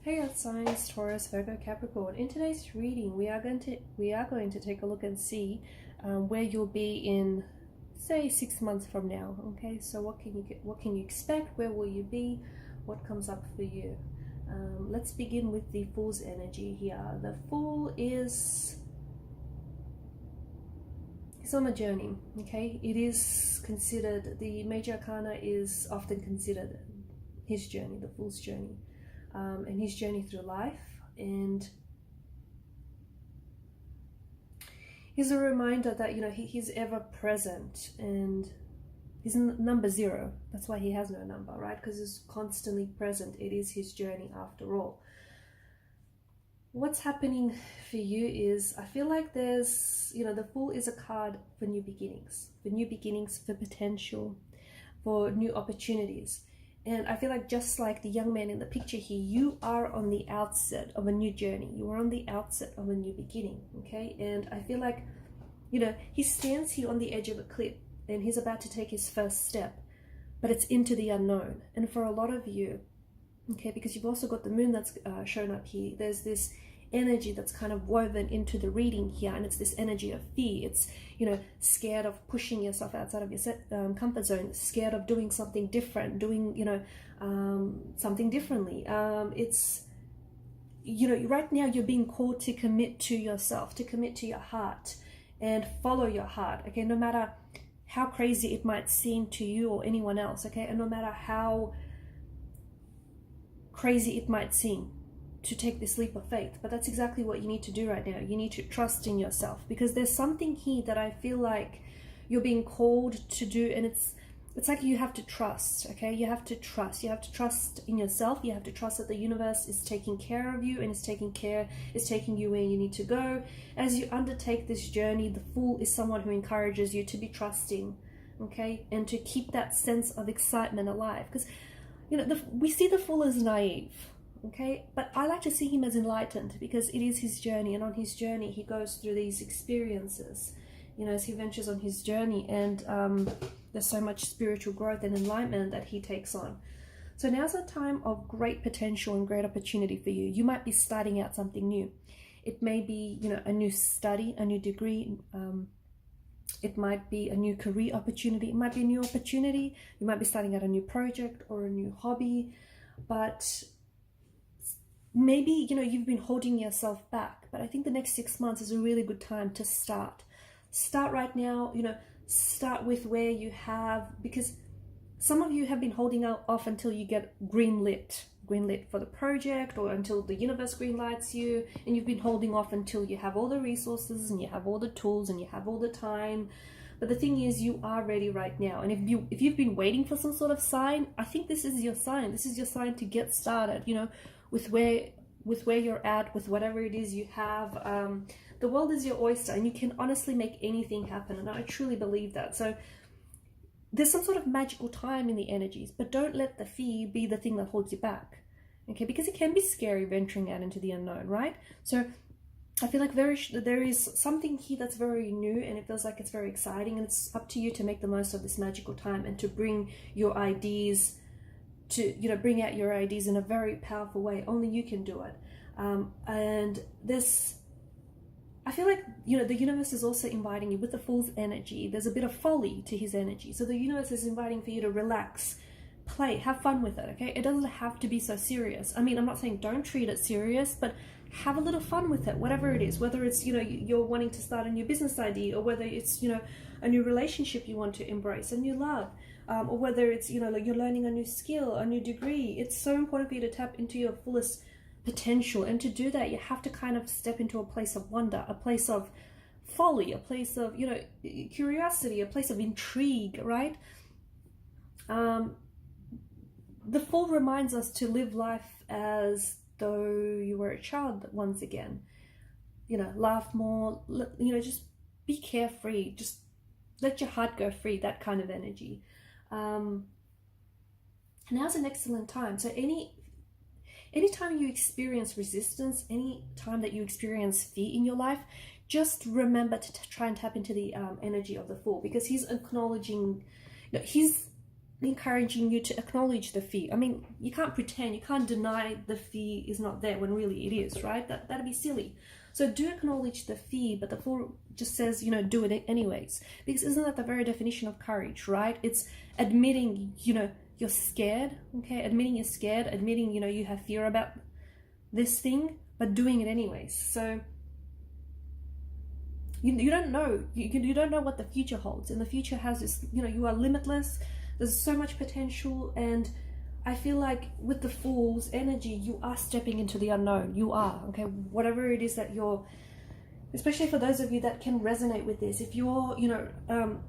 Hey Earth signs, Taurus, Virgo, Capricorn. In today's reading, we are going to take a look and see where you'll be in, say, 6 months from now. Okay, so what can you expect? Where will you be? What comes up for you? Let's begin with the Fool's energy here. The Fool is on a journey. Okay, it is considered, the major arcana is often considered his journey, the Fool's journey. And his journey through life, and he's a reminder that he's ever present, and he's number 0. That's why he has no number, right? Because he's constantly present. It is his journey after all. What's happening for you is, I feel like there's, the Fool is a card for new beginnings, for potential, for new opportunities. And I feel like, just like the young man in the picture here, you are on the outset of a new journey. You are on the outset of a new beginning, okay? And I feel like, he stands here on the edge of a cliff and he's about to take his first step, but it's into the unknown. And for a lot of you, okay, because you've also got the moon that's shown up here, there's this energy that's kind of woven into the reading here, and it's this energy of fear. It's scared of pushing yourself outside of your comfort zone, scared of doing something different, doing something differently. It's right now you're being called to commit to yourself, to commit to your heart and follow your heart, okay, no matter how crazy it might seem to you or anyone else, okay, and no matter how crazy it might seem to take this leap of faith. But that's exactly what you need to do right now. You need to trust in yourself, because there's something here that I feel like you're being called to do, and it's like you have to trust, okay? You have to trust in yourself. You have to trust that the universe is taking care of you and is taking you where you need to go. As you undertake this journey, the Fool is someone who encourages you to be trusting, okay, and to keep that sense of excitement alive, because we see the Fool as naive, okay, but I like to see him as enlightened, because it is his journey, and on his journey he goes through these experiences, as he ventures on his journey, and there's so much spiritual growth and enlightenment that he takes on. So now's a time of great potential and great opportunity for you. You might be starting out something new. It may be a new study, a new degree, it might be a new career opportunity, it might be a new opportunity, you might be starting out a new project or a new hobby, but maybe you've been holding yourself back. But I think the next 6 months is a really good time to start right now. Start with where you have, because some of you have been holding off until you get greenlit for the project, or until the universe greenlights you, and you've been holding off until you have all the resources and you have all the tools and you have all the time. But the thing is, you are ready right now. And if you've been waiting for some sort of sign, I think this is your sign. This is your sign to get started, with where you're at, with whatever it is you have. The world is your oyster, and you can honestly make anything happen, and I truly believe that. So there's some sort of magical time in the energies, but don't let the fear be the thing that holds you back, okay, because it can be scary venturing out into the unknown, right? So I feel like there is something here that's very new, and it feels like it's very exciting, and it's up to you to make the most of this magical time and to bring your ideas, to bring out your ideas in a very powerful way. Only you can do it. And this, I feel like the universe is also inviting you with the Fool's energy. There's a bit of folly to his energy, so the universe is inviting for you to relax, play, have fun with it, okay? It doesn't have to be so serious. I mean, I'm not saying don't treat it serious, but have a little fun with it, whatever it is, whether it's you're wanting to start a new business idea, or whether it's a new relationship you want to embrace, a new love, or whether it's like you're learning a new skill, a new degree. It's so important for you to tap into your fullest potential, and to do that you have to kind of step into a place of wonder, a place of folly, a place of curiosity, a place of intrigue, right? The Fool reminds us to live life as though you were a child once again. Laugh more, just be carefree, just let your heart go free, that kind of energy. Now's an excellent time. So anytime you experience resistance, any time that you experience fear in your life, just remember to try and tap into the energy of the Fool, because he's acknowledging, he's encouraging you to acknowledge the fear. I mean, you can't pretend, you can't deny the fear is not there when really it is, right? That'd be silly. So do acknowledge the fear, but the Fool just says, you know, do it anyways. Because isn't that the very definition of courage, right? It's admitting, you know, you're scared, okay? Admitting you're scared, admitting, you know, you have fear about this thing, but doing it anyways. So you don't know, you don't know what the future holds. And the future has this, you know, you are limitless. There's so much potential, and I feel like with the Fool's energy, you are stepping into the unknown. You are, okay? Whatever it is that you're, especially for those of you that can resonate with this, if you're, you know,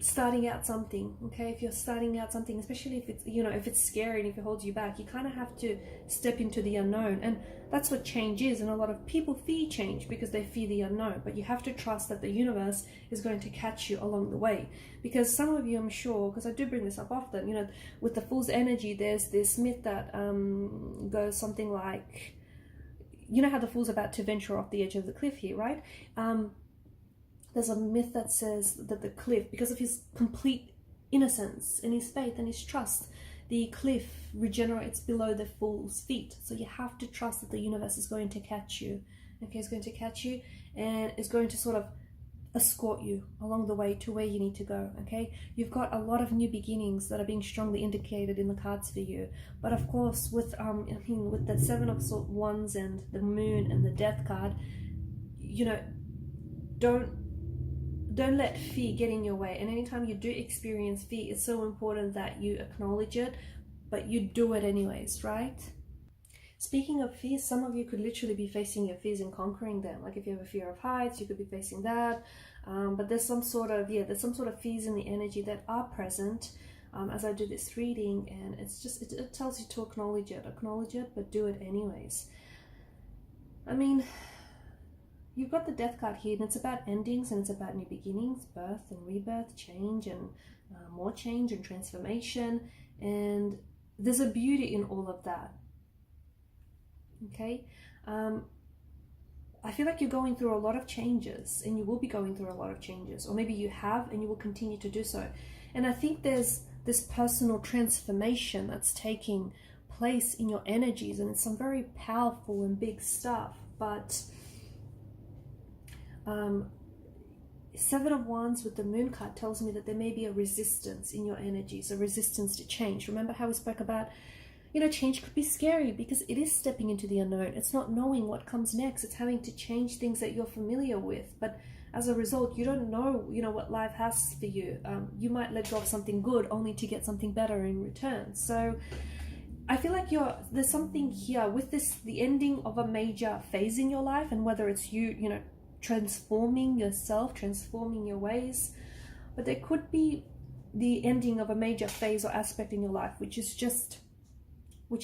starting out something, okay? If you're starting out something, especially if it's, you know, if it's scary and if it holds you back, you kind of have to step into the unknown. And that's what change is. And a lot of people fear change because they fear the unknown, but you have to trust that the universe is going to catch you along the way. Because some of you, I'm sure, because I do bring this up often, you know, with the Fool's energy, there's this myth that goes something like, you know how the Fool's about to venture off the edge of the cliff here, right? There's a myth that says that the cliff, because of his complete innocence and his faith and his trust, the cliff regenerates below the Fool's feet. So you have to trust that the universe is going to catch you. Okay, it's going to catch you and is going to sort of escort you along the way to where you need to go. Okay, you've got a lot of new beginnings that are being strongly indicated in the cards for you. But of course, with with the Seven of Wands and the Moon and the Death card, you know, don't let fear get in your way. And anytime you do experience fear, it's so important that you acknowledge it, but you do it anyways, right? Speaking of fears, some of you could literally be facing your fears and conquering them. Like if you have a fear of heights, you could be facing that. But there's some sort of, there's some sort of fears in the energy that are present as I do this reading. And it's just, it tells you to acknowledge it, but do it anyways. I mean, you've got the Death card here, and it's about endings, and it's about new beginnings, birth and rebirth, change and more change and transformation. And there's a beauty in all of that. Okay, I feel like you're going through a lot of changes, and you will be going through a lot of changes, or maybe you have and you will continue to do so. And I think there's this personal transformation that's taking place in your energies, and it's some very powerful and big stuff. But Seven of Wands with the Moon card tells me that there may be a resistance in your energies, a resistance to change. Remember how we spoke about, you know, change could be scary because it is stepping into the unknown. It's not knowing what comes next. It's having to change things that you're familiar with. But as a result, you don't know, you know, what life has for you. You might let go of something good only to get something better in return. So I feel like there's something here with this, the ending of a major phase in your life, and whether it's you know, transforming yourself, transforming your ways, but there could be the ending of a major phase or aspect in your life which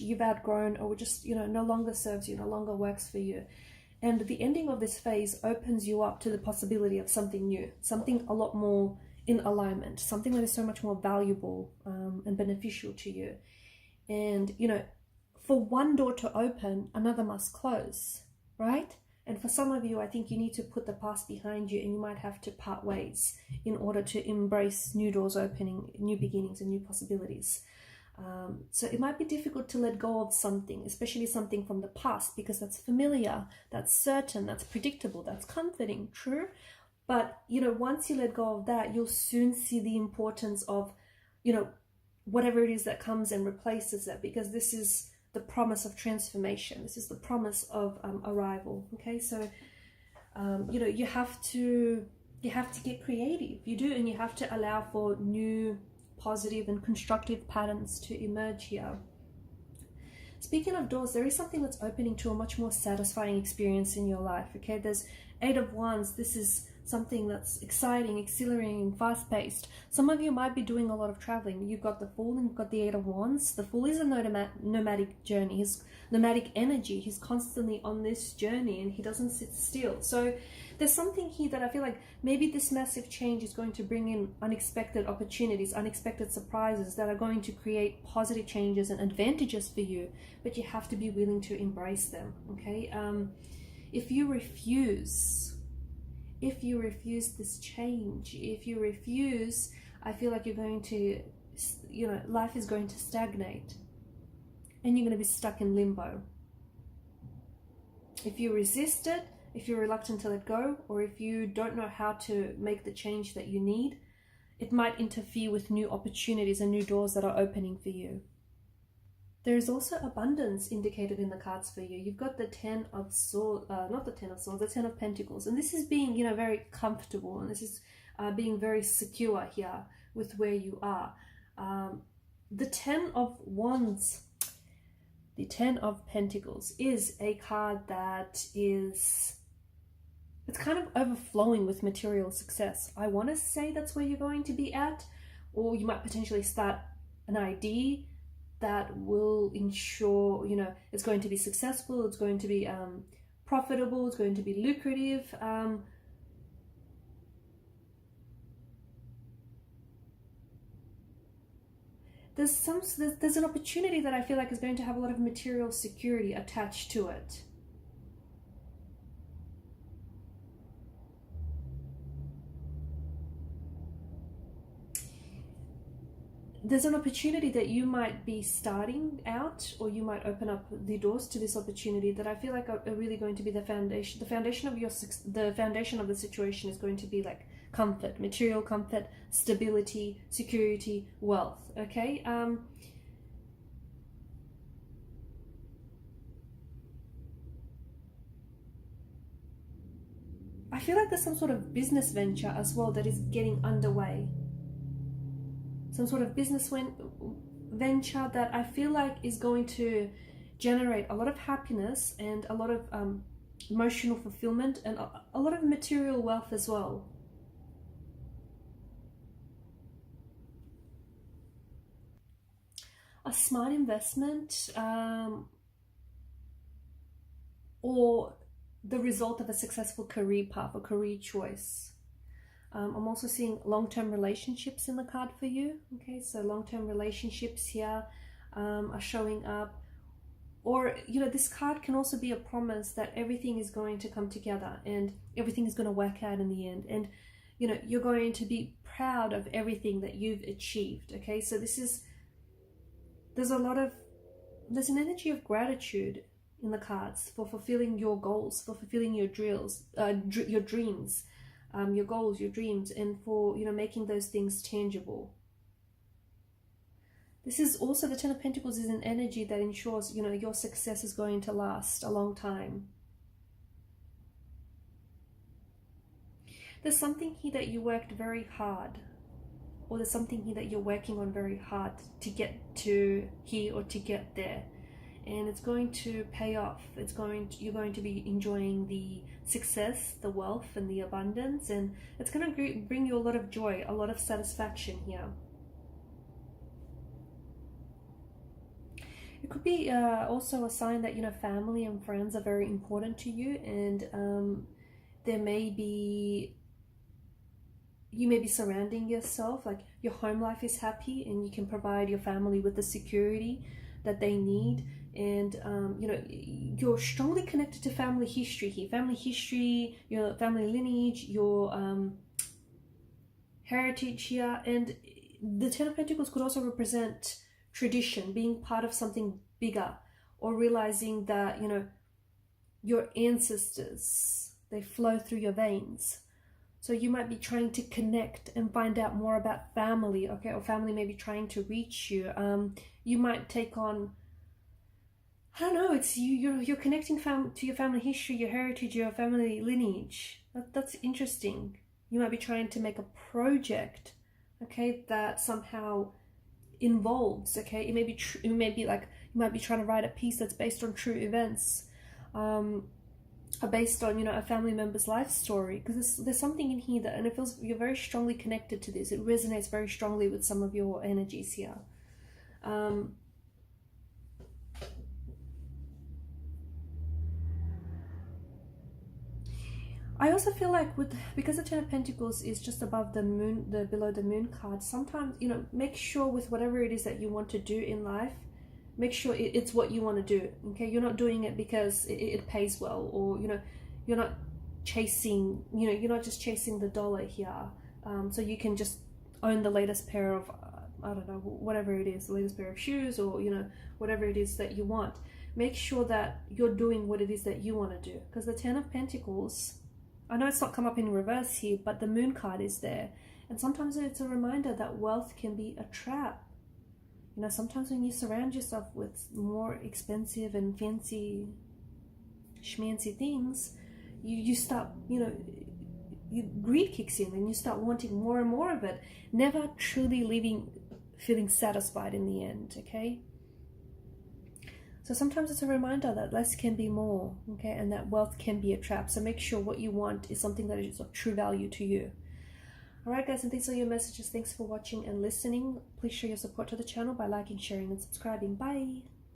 you've outgrown, or just, you know, no longer serves you, no longer works for you. And the ending of this phase opens you up to the possibility of something new, something a lot more in alignment, something that is so much more valuable and beneficial to you. And, you know, for one door to open, another must close, right? And for some of you, I think you need to put the past behind you, and you might have to part ways in order to embrace new doors opening, new beginnings and new possibilities. So it might be difficult to let go of something, especially something from the past, because that's familiar, that's certain, that's predictable, that's comforting, true. But, you know, once you let go of that, you'll soon see the importance of, you know, whatever it is that comes and replaces that, because this is the promise of transformation. This is the promise of arrival. Okay, so you know, you have to get creative. You do, and you have to allow for new, positive and constructive patterns to emerge here. Speaking of doors, there is something that's opening to a much more satisfying experience in your life. Okay, there's Eight of Wands. This is something that's exciting, exhilarating, fast-paced. Some of you might be doing a lot of traveling. You've got the Fool and you've got the Eight of Wands. The Fool is a nomadic journey. His nomadic energy. He's constantly on this journey and he doesn't sit still. So there's something here that I feel like maybe this massive change is going to bring in unexpected opportunities, unexpected surprises that are going to create positive changes and advantages for you, but you have to be willing to embrace them. Okay, if you refuse this change, if you refuse, I feel like you're going to you know, life is going to stagnate and you're going to be stuck in limbo. If you resist it, if you're reluctant to let go, or if you don't know how to make the change that you need, it might interfere with new opportunities and new doors that are opening for you. There is also abundance indicated in the cards for you. You've got the Ten of Swords, not the Ten of Swords, the Ten of Pentacles. And this is being, you know, very comfortable. And this is being very secure here with where you are. The Ten of Wands, the Ten of Pentacles is a card that is, it's kind of overflowing with material success. I want to say that's where you're going to be at, or you might potentially start an idea that will ensure, you know, it's going to be successful, it's going to be profitable, it's going to be lucrative. There's an opportunity that I feel like is going to have a lot of material security attached to it. There's an opportunity that you might be starting out, or you might open up the doors to this opportunity that I feel like are really going to be the foundation. The foundation of the situation is going to be like comfort, material comfort, stability, security, wealth. Okay. I feel like there's some sort of business venture as well that is getting underway. Some sort of business venture that I feel like is going to generate a lot of happiness and a lot of emotional fulfillment and a lot of material wealth as well. A smart investment or the result of a successful career path or career choice. I'm also seeing long-term relationships in the card for you. Okay, so long-term relationships here are showing up. Or, you know, this card can also be a promise that everything is going to come together and everything is going to work out in the end. And, you know, you're going to be proud of everything that you've achieved. Okay, so there's an energy of gratitude in the cards for fulfilling your goals, for fulfilling your dreams, your goals, your dreams, and for, you know, making those things tangible. This is also, the Ten of Pentacles is an energy that ensures, you know, your success is going to last a long time. There's something here that you worked very hard, or there's something here that you're working on very hard to get to here or to get there. And it's going to pay off. You're going to be enjoying the success, the wealth, and the abundance, and it's going to bring you a lot of joy, a lot of satisfaction here. It could be also a sign that, you know, family and friends are very important to you, and you may be surrounding yourself, like your home life is happy and you can provide your family with the security that they need. And you know, you're strongly connected to family history here. Family history, your family lineage, your heritage here. And the Ten of Pentacles could also represent tradition, being part of something bigger, or realizing that, you know, your ancestors, they flow through your veins. So you might be trying to connect and find out more about family, okay? Or family may be trying to reach you. You might take on, I don't know, it's you're connecting to your family history, your heritage, your family lineage. That's interesting. You might be trying to make a project, okay, that somehow involves, okay, it may be like you might be trying to write a piece that's based on true events, based on, you know, a family member's life story, because there's something in here that, and it feels you're very strongly connected to this. It resonates very strongly with some of your energies here. I also feel like because the Ten of Pentacles is just above the moon, below the moon card, sometimes, you know, make sure with whatever it is that you want to do in life, make sure it's what you want to do. Okay, you're not doing it because it pays well, or, you know, you're not chasing, you know, you're not just chasing the dollar here, so you can just own the latest pair of I don't know, whatever it is, the latest pair of shoes, or, you know, whatever it is that you want. Make sure that you're doing what it is that you want to do. Because the Ten of Pentacles, I know it's not come up in reverse here, but the Moon card is there. And sometimes it's a reminder that wealth can be a trap. You know, sometimes when you surround yourself with more expensive and fancy, schmancy things, you start, you know, greed kicks in and you start wanting more and more of it, never truly feeling satisfied in the end, okay? So sometimes it's a reminder that less can be more, okay, and that wealth can be a trap. So make sure what you want is something that is of true value to you. All right, guys, and these are your messages. Thanks for watching and listening. Please show your support to the channel by liking, sharing, and subscribing. Bye.